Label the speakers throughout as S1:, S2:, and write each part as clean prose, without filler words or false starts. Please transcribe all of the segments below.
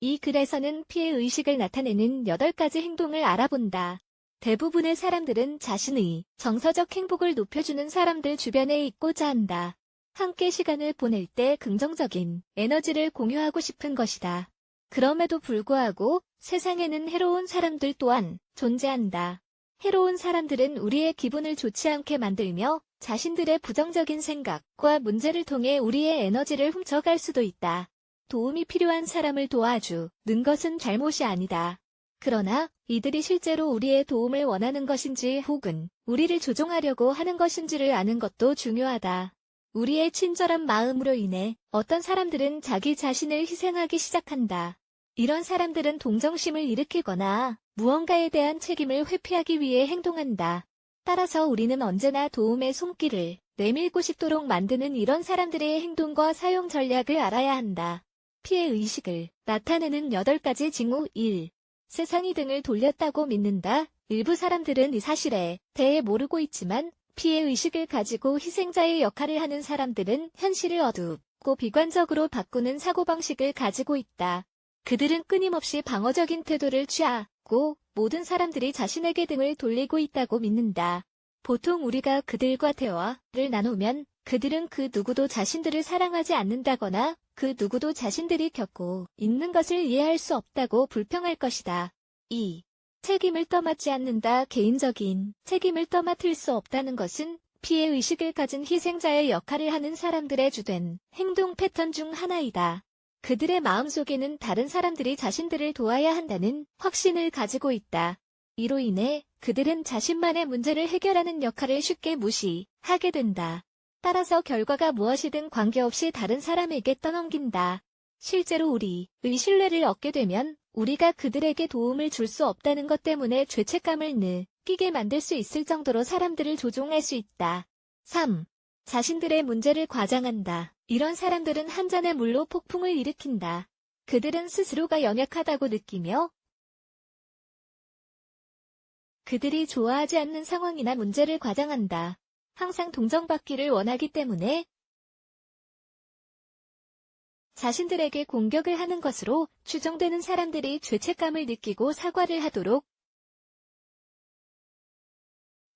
S1: 이 글에서는 피해의식을 나타내는 8가지 행동을 알아본다. 대부분의 사람들은 자신의 정서적 행복을 높여주는 사람들 주변에 있고자 한다. 함께 시간을 보낼 때 긍정적인 에너지를 공유하고 싶은 것이다. 그럼에도 불구하고 세상에는 해로운 사람들 또한 존재한다. 해로운 사람들은 우리의 기분을 좋지 않게 만들며 자신들의 부정적인 생각과 문제를 통해 우리의 에너지를 훔쳐갈 수도 있다. 도움이 필요한 사람을 도와주는 것은 잘못이 아니다. 그러나 이들이 실제로 우리의 도움을 원하는 것인지 혹은 우리를 조종하려고 하는 것인지를 아는 것도 중요하다. 우리의 친절한 마음으로 인해 어떤 사람들은 자기 자신을 희생하기 시작한다. 이런 사람들은 동정심을 일으키거나 무언가에 대한 책임을 회피하기 위해 행동한다. 따라서 우리는 언제나 도움의 손길을 내밀고 싶도록 만드는 이런 사람들의 행동과 사용 전략을 알아야 한다. 피해의식을 나타내는 8가지 징후 1. 세상이 등을 돌렸다고 믿는다. 일부 사람들은 이 사실에 대해 모르고 있지만 피해의식을 가지고 희생자의 역할을 하는 사람들은 현실을 어둡고 비관적으로 바꾸는 사고방식을 가지고 있다. 그들은 끊임없이 방어적인 태도를 취하고 모든 사람들이 자신에게 등을 돌리고 있다고 믿는다. 보통 우리가 그들과 대화를 나누면 그들은 그 누구도 자신들을 사랑하지 않는다거나 그 누구도 자신들이 겪고 있는 것을 이해할 수 없다고 불평할 것이다. 2. 책임을 떠맡지 않는다. 개인적인 책임을 떠맡을 수 없다는 것은 피해의식을 가진 희생자의 역할을 하는 사람들의 주된 행동 패턴 중 하나이다. 그들의 마음속에는 다른 사람들이 자신들을 도와야 한다는 확신을 가지고 있다. 이로 인해 그들은 자신만의 문제를 해결하는 역할을 쉽게 무시하게 된다. 따라서 결과가 무엇이든 관계없이 다른 사람에게 떠넘긴다. 실제로 우리의 신뢰를 얻게 되면 우리가 그들에게 도움을 줄 수 없다는 것 때문에 죄책감을 느끼게 만들 수 있을 정도로 사람들을 조종할 수 있다. 3. 자신들의 문제를 과장한다. 이런 사람들은 한 잔의 물로 폭풍을 일으킨다. 그들은 스스로가 연약하다고 느끼며 그들이 좋아하지 않는 상황이나 문제를 과장한다. 항상 동정받기를 원하기 때문에 자신들에게 공격을 하는 것으로 추정되는 사람들이 죄책감을 느끼고 사과를 하도록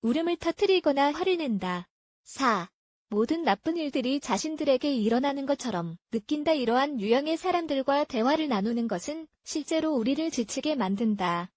S1: 울음을 터뜨리거나 화를 낸다. 4. 모든 나쁜 일들이 자신들에게 일어나는 것처럼 느낀다. 이러한 유형의 사람들과 대화를 나누는 것은 실제로 우리를 지치게 만든다.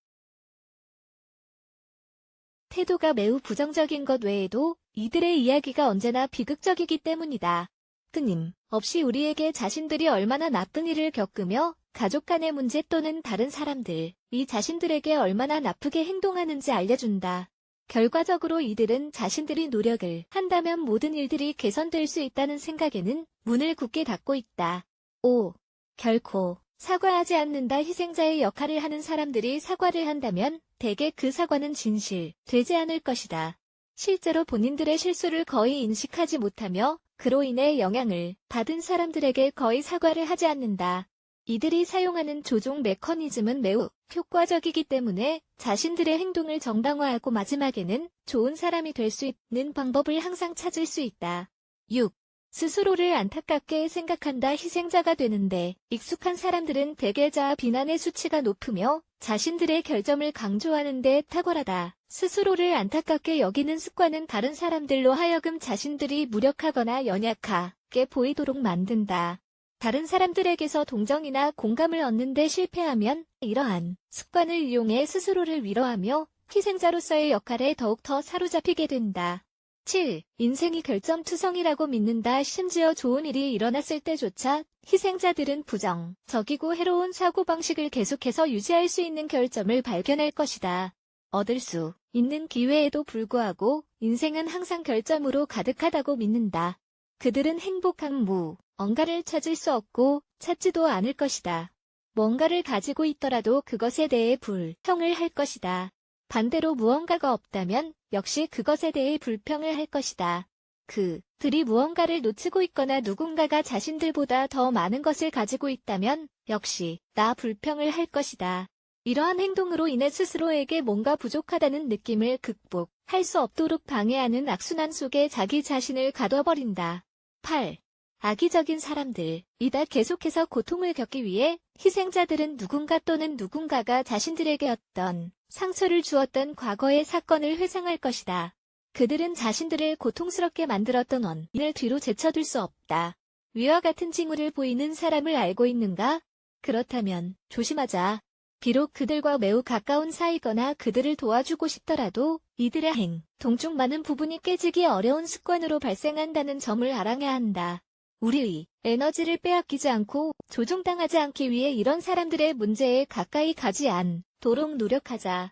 S1: 태도가 매우 부정적인 것 외에도 이들의 이야기가 언제나 비극적이기 때문이다. 끊임없이 우리에게 자신들이 얼마나 나쁜 일을 겪으며 가족 간의 문제 또는 다른 사람들이 자신들에게 얼마나 나쁘게 행동하는지 알려준다. 결과적으로 이들은 자신들이 노력을 한다면 모든 일들이 개선될 수 있다는 생각에는 문을 굳게 닫고 있다. 5. 결코 사과하지 않는다. 희생자의 역할을 하는 사람들이 사과를 한다면 대개 그 사과는 진실되지 않을 것이다. 실제로 본인들의 실수를 거의 인식하지 못하며 그로 인해 영향을 받은 사람들에게 거의 사과를 하지 않는다. 이들이 사용하는 조종 메커니즘은 매우 효과적이기 때문에 자신들의 행동을 정당화하고 마지막에는 좋은 사람이 될 수 있는 방법을 항상 찾을 수 있다. 6. 스스로를 안타깝게 생각한다. 희생자가 되는데 익숙한 사람들은 대개 자아 비난의 수치가 높으며 자신들의 결점을 강조하는 데 탁월하다. 스스로를 안타깝게 여기는 습관은 다른 사람들로 하여금 자신들이 무력하거나 연약하게 보이도록 만든다. 다른 사람들에게서 동정이나 공감을 얻는 데 실패하면 이러한 습관을 이용해 스스로를 위로하며 희생자로서의 역할에 더욱더 사로잡히게 된다. 7. 인생이 결점투성이라고 믿는다. 심지어 좋은 일이 일어났을 때조차 희생자들은 부정적이고 해로운 사고방식을 계속해서 유지할 수 있는 결점을 발견할 것이다. 얻을 수 있는 기회에도 불구하고 인생은 항상 결점으로 가득하다고 믿는다. 그들은 행복한 무언가를 찾을 수 없고 찾지도 않을 것이다. 뭔가를 가지고 있더라도 그것에 대해 불평을 할 것이다. 반대로 무언가가 없다면 역시 그것에 대해 불평을 할 것이다. 그들이 무언가를 놓치고 있거나 누군가가 자신들보다 더 많은 것을 가지고 있다면 역시 불평을 할 것이다. 이러한 행동으로 인해 스스로에게 뭔가 부족하다는 느낌을 극복할 수 없도록 방해하는 악순환 속에 자기 자신을 가둬버린다. 8. 악의적인 사람들이다. 계속해서 고통을 겪기 위해 희생자들은 누군가 또는 누군가가 자신들에게 어떤 상처를 주었던 과거의 사건을 회상할 것이다. 그들은 자신들을 고통스럽게 만들었던 원인을 뒤로 제쳐둘 수 없다. 위와 같은 징후를 보이는 사람을 알고 있는가? 그렇다면 조심하자. 비록 그들과 매우 가까운 사이거나 그들을 도와주고 싶더라도 이들의 행동 중 많은 부분이 깨지기 어려운 습관으로 발생한다는 점을 알아야 한다. 우리의 에너지를 빼앗기지 않고 조종당하지 않기 위해 이런 사람들의 문제에 가까이 가지 않도록 노력하자.